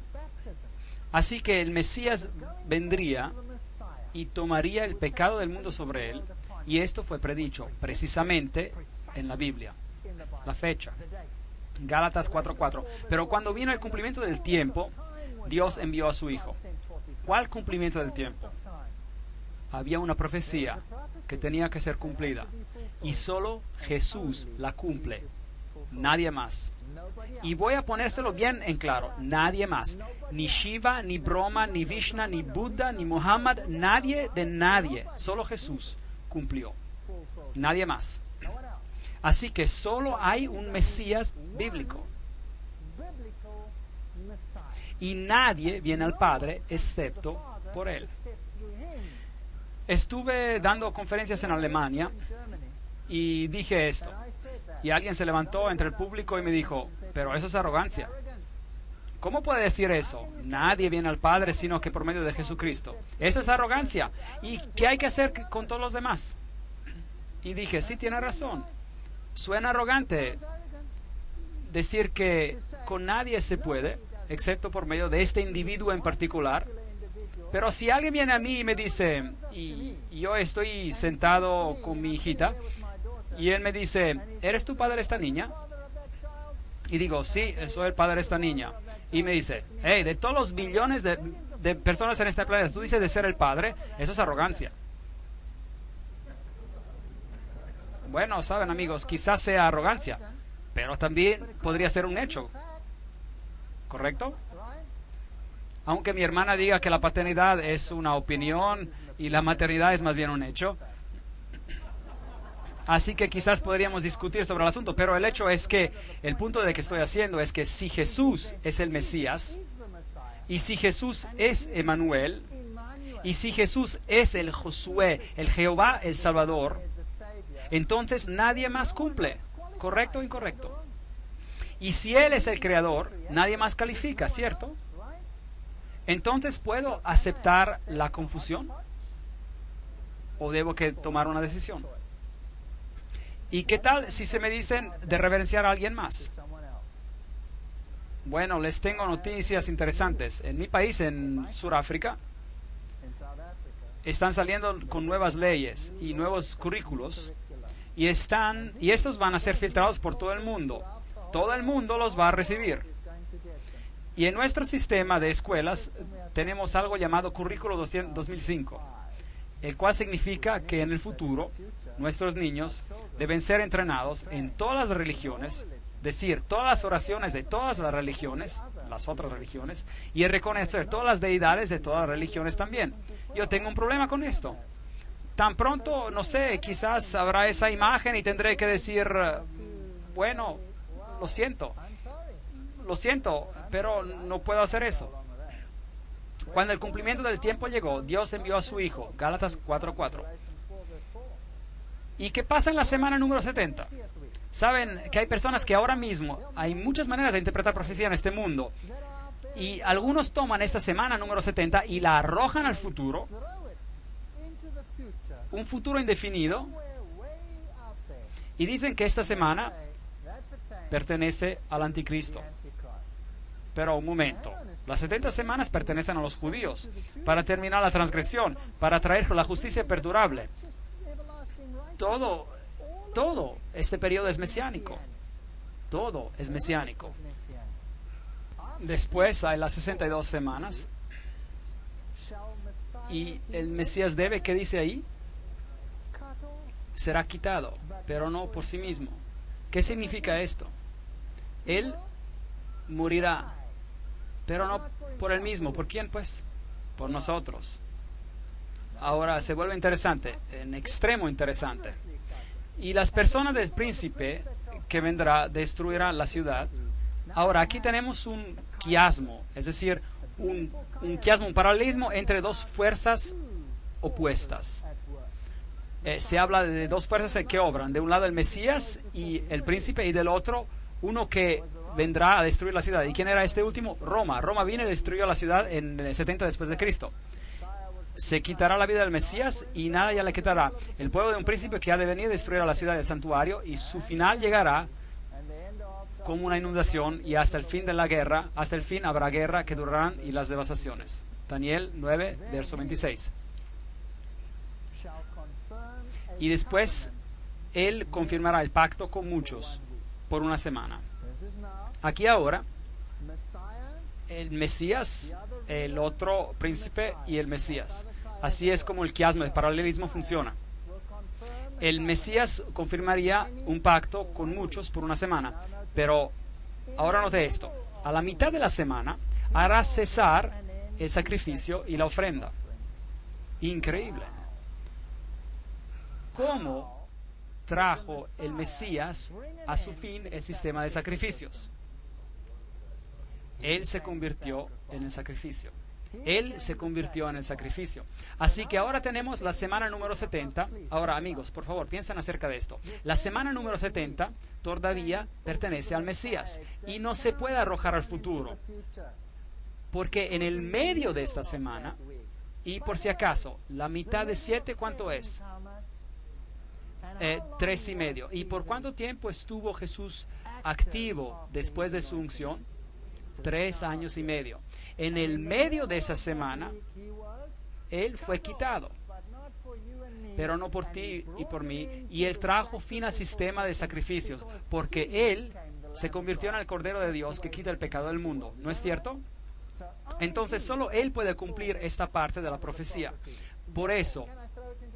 Así que el Mesías vendría y tomaría el pecado del mundo sobre él. Y esto fue predicho precisamente en la Biblia. La fecha. Gálatas 4:4. Pero cuando vino el cumplimiento del tiempo, Dios envió a su Hijo. ¿Cuál cumplimiento del tiempo? Había una profecía que tenía que ser cumplida. Y solo Jesús la cumple. Nadie más. Y voy a ponérselo bien en claro. Nadie más. Ni Shiva, ni Brahma, ni Vishnu, ni Buda, ni Muhammad. Nadie de nadie. Solo Jesús cumplió. Nadie más. Así que solo hay un Mesías bíblico. Y nadie viene al Padre excepto por Él. Estuve dando conferencias en Alemania y dije esto. Y alguien se levantó entre el público y me dijo, pero eso es arrogancia. ¿Cómo puede decir eso? Nadie viene al Padre sino que por medio de Jesucristo. Eso es arrogancia. ¿Y qué hay que hacer con todos los demás? Y dije, sí, tiene razón. Suena arrogante decir que con nadie se puede, excepto por medio de este individuo en particular. Pero si alguien viene a mí y me dice, y yo estoy sentado con mi hijita, y él me dice, ¿eres tú padre de esta niña? Y digo, sí, soy el padre de esta niña. Y me dice, hey, de todos los millones de personas en este planeta, tú dices de ser el padre, eso es arrogancia. Bueno, saben amigos, quizás sea arrogancia, pero también podría ser un hecho. ¿Correcto? Aunque mi hermana diga que la paternidad es una opinión y la maternidad es más bien un hecho. Así que quizás podríamos discutir sobre el asunto, pero el hecho es que el punto de que estoy haciendo es que si Jesús es el Mesías, y si Jesús es Emmanuel, y si Jesús es el Josué, el Jehová, el Salvador, entonces nadie más cumple. ¿Correcto o incorrecto? Y si Él es el Creador, nadie más califica, ¿cierto? Entonces, ¿puedo aceptar la confusión? ¿O debo que tomar una decisión? ¿Y qué tal si se me dicen de reverenciar a alguien más? Bueno, les tengo noticias interesantes. En mi país, en Sudáfrica, están saliendo con nuevas leyes y nuevos currículos y estos van a ser filtrados por todo el mundo. Todo el mundo los va a recibir. Y en nuestro sistema de escuelas tenemos algo llamado Currículo 2005, el cual significa que en el futuro nuestros niños deben ser entrenados en todas las religiones, decir todas las oraciones de todas las religiones, las otras religiones, y reconocer todas las deidades de todas las religiones también. Yo tengo un problema con esto. Tan pronto, no sé, quizás habrá esa imagen y tendré que decir, bueno, lo siento, pero no puedo hacer eso. Cuando el cumplimiento del tiempo llegó, Dios envió a su Hijo, Gálatas 4:4. ¿Y qué pasa en la semana número 70? Saben que hay personas que ahora mismo, hay muchas maneras de interpretar profecía en este mundo, y algunos toman esta semana número 70 y la arrojan al futuro, un futuro indefinido, y dicen que esta semana pertenece al anticristo. Pero un momento, las 70 semanas pertenecen a los judíos para terminar la transgresión, para traer la justicia perdurable. Todo este periodo es mesiánico. Todo es mesiánico. Después hay las 62 semanas y el Mesías debe, ¿qué dice ahí? Será quitado, pero no por sí mismo. ¿Qué significa esto? Él morirá, pero no por él mismo. ¿Por quién, pues? Por nosotros. Ahora se vuelve interesante, en extremo interesante. Y las personas del príncipe que vendrá destruirá la ciudad. Ahora, aquí tenemos un quiasmo, es decir, un quiasmo, un paralelismo entre dos fuerzas opuestas. Se habla de dos fuerzas que obran. De un lado el Mesías y el príncipe, y del otro uno que vendrá a destruir la ciudad. ¿Y quién era este último? Roma. Roma vino y destruyó la ciudad en el 70 después de Cristo. Se quitará la vida del Mesías y nada ya le quitará. El pueblo de un príncipe que ha de venir a destruir a la ciudad del santuario, y su final llegará como una inundación, y hasta el fin de la guerra, hasta el fin habrá guerra que durarán y las devastaciones. Daniel 9, verso 26. Y después él confirmará el pacto con muchos por una semana. Aquí ahora, el Mesías, el otro príncipe y el Mesías. Así es como el quiasmo, el paralelismo funciona. El Mesías confirmaría un pacto con muchos por una semana, pero ahora note esto. A la mitad de la semana hará cesar el sacrificio y la ofrenda. Increíble. ¿Cómo trajo el Mesías a su fin el sistema de sacrificios? Él se convirtió en el sacrificio. Él se convirtió en el sacrificio. Así que ahora tenemos la semana número 70. Ahora, amigos, por favor, piensen acerca de esto. La semana número 70 todavía pertenece al Mesías y no se puede arrojar al futuro. Porque en el medio de esta semana, y por si acaso, la mitad de 7, ¿cuánto es? 3,5. ¿Y por cuánto tiempo estuvo Jesús activo después de su unción? 3 años y medio. En el medio de esa semana, Él fue quitado, pero no por ti y por mí, y Él trajo fin al sistema de sacrificios, porque Él se convirtió en el Cordero de Dios que quita el pecado del mundo, ¿no es cierto? Entonces solo Él puede cumplir esta parte de la profecía. Por eso,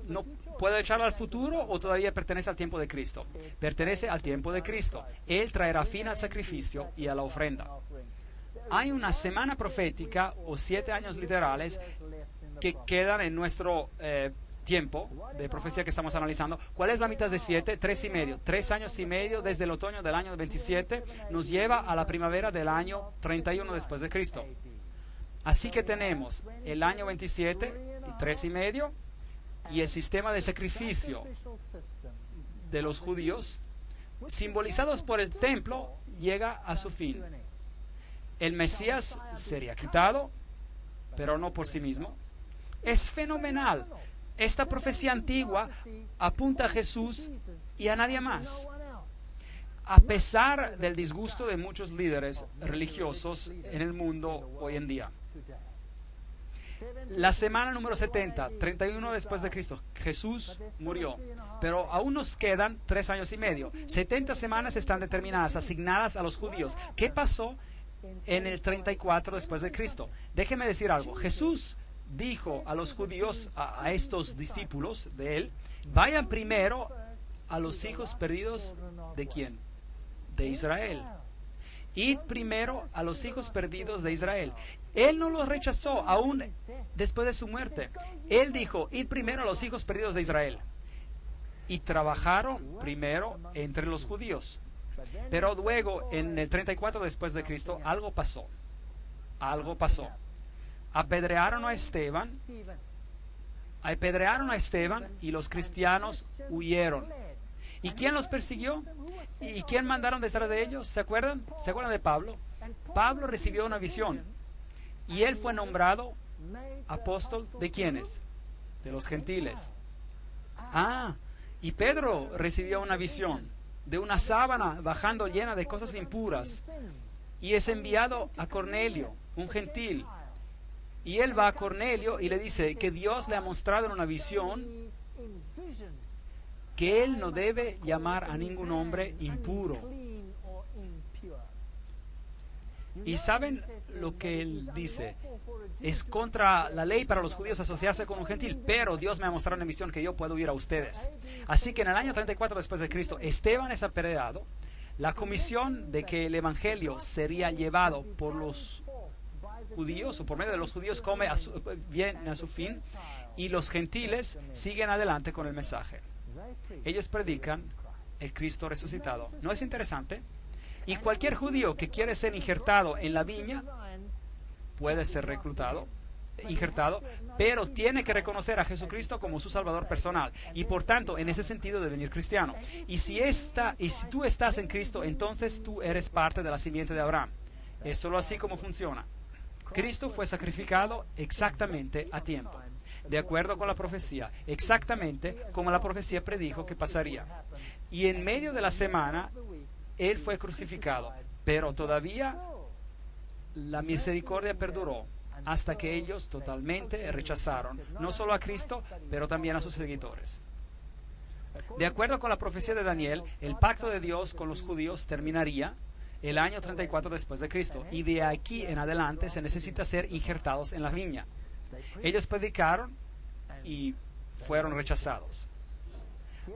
¿no puedo echarlo al futuro o todavía pertenece al tiempo de Cristo? Pertenece al tiempo de Cristo. Él traerá fin al sacrificio y a la ofrenda. Hay una semana profética o 7 años literales que quedan en nuestro tiempo de profecía que estamos analizando. ¿Cuál es la mitad de 7? 3,5. 3 años y medio desde el otoño del año 27 nos lleva a la primavera del año 31 después de Cristo. Así que tenemos el año 27 y 3,5 y el sistema de sacrificio de los judíos, simbolizados por el templo, llega a su fin. El Mesías sería quitado, pero no por sí mismo. Es fenomenal. Esta profecía antigua apunta a Jesús y a nadie más. A pesar del disgusto de muchos líderes religiosos en el mundo hoy en día. La semana número 70, 31 después de Cristo, Jesús murió, pero aún nos quedan 3 años y medio. 70 semanas están determinadas, asignadas a los judíos. ¿Qué pasó en el 34 después de Cristo? Déjeme decir algo. Jesús dijo a los judíos, a estos discípulos de él, vayan primero a los hijos perdidos ¿de quién? De Israel. Id primero a los hijos perdidos de Israel. Él no los rechazó aún después de su muerte. Él dijo, id primero a los hijos perdidos de Israel. Y trabajaron primero entre los judíos. Pero luego, en el 34 después de Cristo, algo pasó. Algo pasó. Apedrearon a Esteban y los cristianos huyeron. ¿Y quién los persiguió? ¿Y quién mandaron detrás de ellos? ¿Se acuerdan? ¿Se acuerdan de Pablo? Pablo recibió una visión y él fue nombrado apóstol ¿de quiénes? De los gentiles. Y Pedro recibió una visión de una sábana bajando llena de cosas impuras y es enviado a Cornelio, un gentil. Y él va a Cornelio y le dice que Dios le ha mostrado en una visión que él no debe llamar a ningún hombre impuro. Y ¿saben lo que él dice? Es contra la ley para los judíos asociarse con un gentil, pero Dios me ha mostrado en la misión que yo puedo ir a ustedes. Así que en el año 34 después de Cristo, Esteban es apedreado. La comisión de que el evangelio sería llevado por los judíos o por medio de los judíos viene a su fin y los gentiles siguen adelante con el mensaje. Ellos predican el Cristo resucitado. ¿No es interesante? Y cualquier judío que quiere ser injertado en la viña puede ser injertado, pero tiene que reconocer a Jesucristo como su Salvador personal y por tanto en ese sentido de venir cristiano. Y si tú estás en Cristo, entonces tú eres parte de la simiente de Abraham. Es solo así como funciona. Cristo fue sacrificado exactamente a tiempo, de acuerdo con la profecía, exactamente como la profecía predijo que pasaría. Y en medio de la semana, Él fue crucificado, pero todavía la misericordia perduró hasta que ellos totalmente rechazaron, no solo a Cristo, pero también a sus seguidores. De acuerdo con la profecía de Daniel, el pacto de Dios con los judíos terminaría el año 34 después de Cristo, y de aquí en adelante se necesita ser injertados en la viña. Ellos predicaron y fueron rechazados.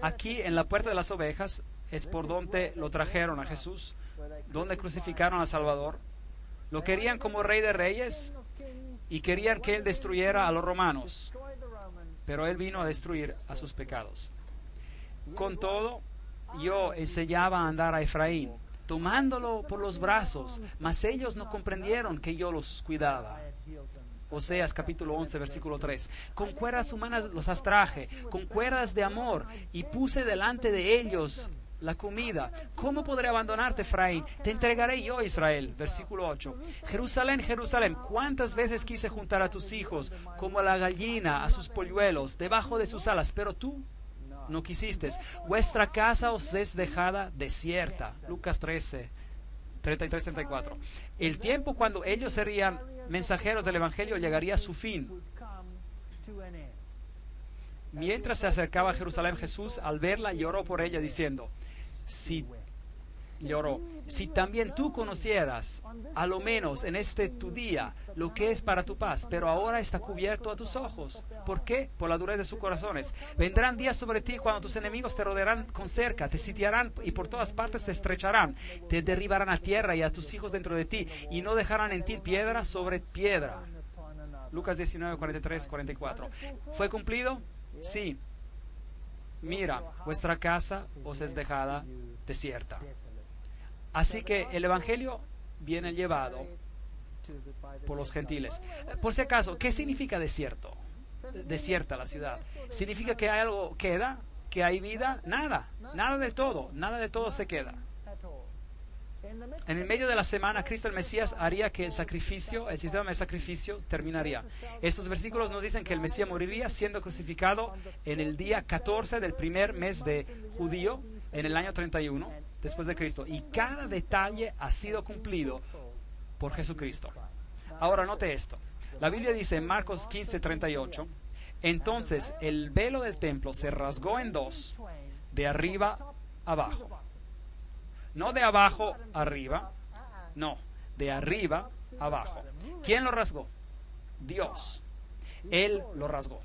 Aquí en la puerta de las ovejas es por donde lo trajeron a Jesús, donde crucificaron al Salvador. Lo querían como rey de reyes y querían que él destruyera a los romanos, pero él vino a destruir a sus pecados. Con todo, yo enseñaba a andar a Efraín, tomándolo por los brazos, mas ellos no comprendieron que yo los cuidaba. Oseas capítulo 11, versículo 3. Con cuerdas humanas los atraje, con cuerdas de amor, y puse delante de ellos la comida. ¿Cómo podré abandonarte, Efraín? Te entregaré yo, Israel. Versículo 8. Jerusalén, Jerusalén, ¿cuántas veces quise juntar a tus hijos como a la gallina a sus polluelos debajo de sus alas? Pero tú no quisiste. Vuestra casa os es dejada desierta. Lucas 13, 33-34. El tiempo cuando ellos serían mensajeros del Evangelio llegaría a su fin. Mientras se acercaba a Jerusalén, Jesús, al verla, lloró por ella, diciendo, si también tú conocieras, a lo menos en este tu día, lo que es para tu paz, pero ahora está cubierto a tus ojos. ¿Por qué? Por la dureza de sus corazones. Vendrán días sobre ti cuando tus enemigos te rodearán con cerca, te sitiarán y por todas partes te estrecharán, te derribarán a tierra y a tus hijos dentro de ti, y no dejarán en ti piedra sobre piedra. Lucas 19, 43, 44. ¿Fue cumplido? Sí. Mira, vuestra casa os es dejada desierta. Así que el Evangelio viene llevado por los gentiles. Por si acaso, ¿qué significa desierto? Desierta la ciudad. ¿Significa que hay algo queda? ¿Que hay vida? Nada. Nada del todo. Nada de todo se queda. En el medio de la semana, Cristo el Mesías haría que el sistema de sacrificio terminaría. Estos versículos nos dicen que el Mesías moriría siendo crucificado en el día 14 del primer mes de judío, en el año 31 después de Cristo. Y cada detalle ha sido cumplido por Jesucristo. Ahora note esto. La Biblia dice en Marcos 15:38, entonces el velo del templo se rasgó en dos, de arriba abajo. No de abajo arriba, no, de arriba abajo. ¿Quién lo rasgó? Dios. Él lo rasgó.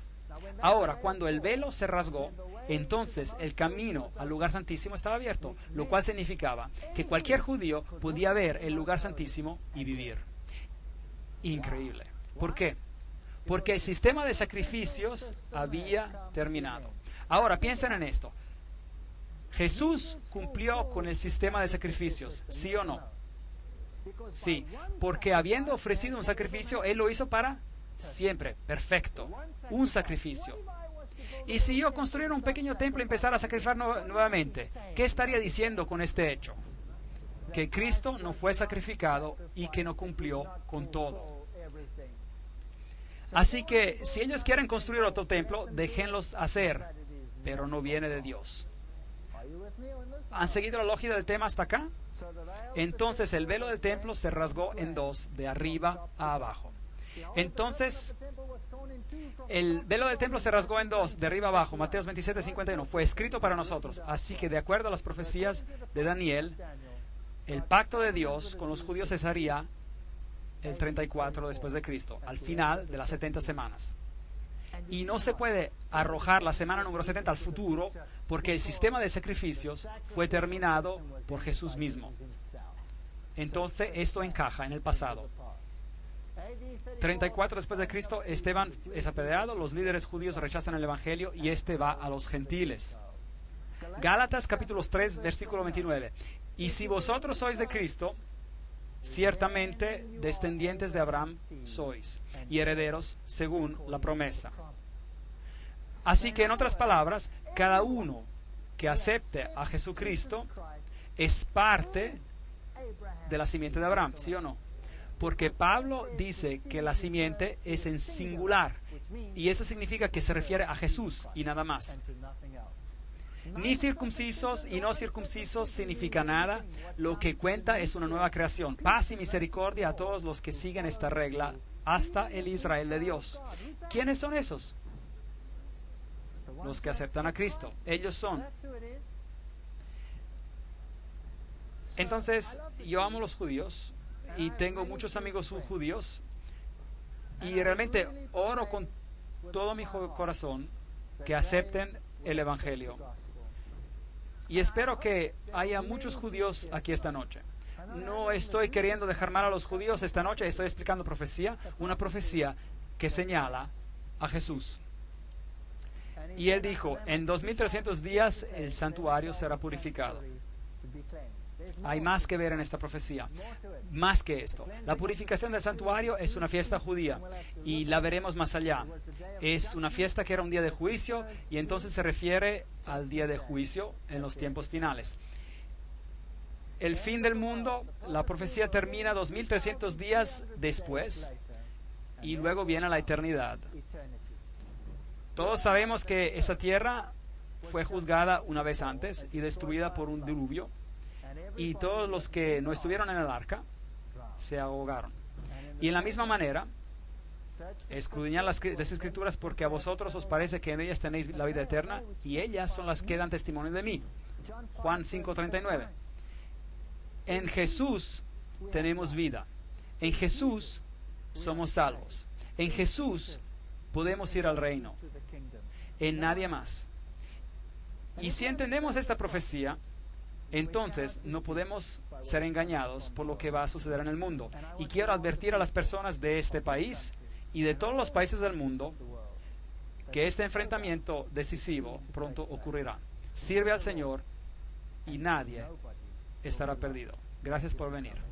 Ahora, cuando el velo se rasgó, entonces el camino al lugar santísimo estaba abierto, lo cual significaba que cualquier judío podía ver el lugar santísimo y vivir. Increíble. ¿Por qué? Porque el sistema de sacrificios había terminado. Ahora, piensen en esto. ¿Jesús cumplió con el sistema de sacrificios? ¿Sí o no? Sí, porque habiendo ofrecido un sacrificio, Él lo hizo para siempre. Perfecto. Un sacrificio. Y si yo construyera un pequeño templo y empezara a sacrificar nuevamente, ¿qué estaría diciendo con este hecho? Que Cristo no fue sacrificado y que no cumplió con todo. Así que si ellos quieren construir otro templo, déjenlos hacer, pero no viene de Dios. ¿Han seguido la lógica del tema hasta acá? Entonces el velo del templo se rasgó en dos, de arriba a abajo. Entonces el velo del templo se rasgó en dos, de arriba a abajo. Mateo 27:51. Fue escrito para nosotros. Así que de acuerdo a las profecías de Daniel, el pacto de Dios con los judíos cesaría el 34 después de Cristo, al final de las 70 semanas. Y no se puede arrojar la semana número 70 al futuro, porque el sistema de sacrificios fue terminado por Jesús mismo. Entonces esto encaja en el pasado. 34 después de Cristo, Esteban es apedreado, los líderes judíos rechazan el Evangelio y este va a los gentiles. Gálatas capítulo 3 versículo 29. Y si vosotros sois de Cristo, ciertamente descendientes de Abraham sois, y herederos según la promesa. Así que en otras palabras, cada uno que acepte a Jesucristo es parte de la simiente de Abraham, ¿sí o no? Porque Pablo dice que la simiente es en singular, y eso significa que se refiere a Jesús y nada más. Ni circuncisos y no circuncisos significa nada. Lo que cuenta es una nueva creación. Paz y misericordia a todos los que siguen esta regla, hasta el Israel de Dios. ¿Quiénes son esos? Los que aceptan a Cristo. Ellos son. Entonces, yo amo a los judíos y tengo muchos amigos judíos y realmente oro con todo mi corazón que acepten el Evangelio. Y espero que haya muchos judíos aquí esta noche. No estoy queriendo dejar mal a los judíos esta noche, estoy explicando profecía, una profecía que señala a Jesús. Y él dijo, en 2300 días el santuario será purificado. Hay más que ver en esta profecía, más que esto. La purificación del santuario es una fiesta judía y la veremos más allá. Es una fiesta que era un día de juicio y entonces se refiere al día de juicio en los tiempos finales. El fin del mundo, la profecía termina 2300 días después y luego viene la eternidad. Todos sabemos que esta tierra fue juzgada una vez antes y destruida por un diluvio. Y todos los que no estuvieron en el arca se ahogaron. Y en la misma manera, escudriñad las Escrituras porque a vosotros os parece que en ellas tenéis la vida eterna y ellas son las que dan testimonio de mí. Juan 5:39. En Jesús tenemos vida. En Jesús somos salvos. En Jesús podemos ir al reino. En nadie más. Y si entendemos esta profecía, entonces no podemos ser engañados por lo que va a suceder en el mundo. Y quiero advertir a las personas de este país y de todos los países del mundo que este enfrentamiento decisivo pronto ocurrirá. Sirve al Señor y nadie estará perdido. Gracias por venir.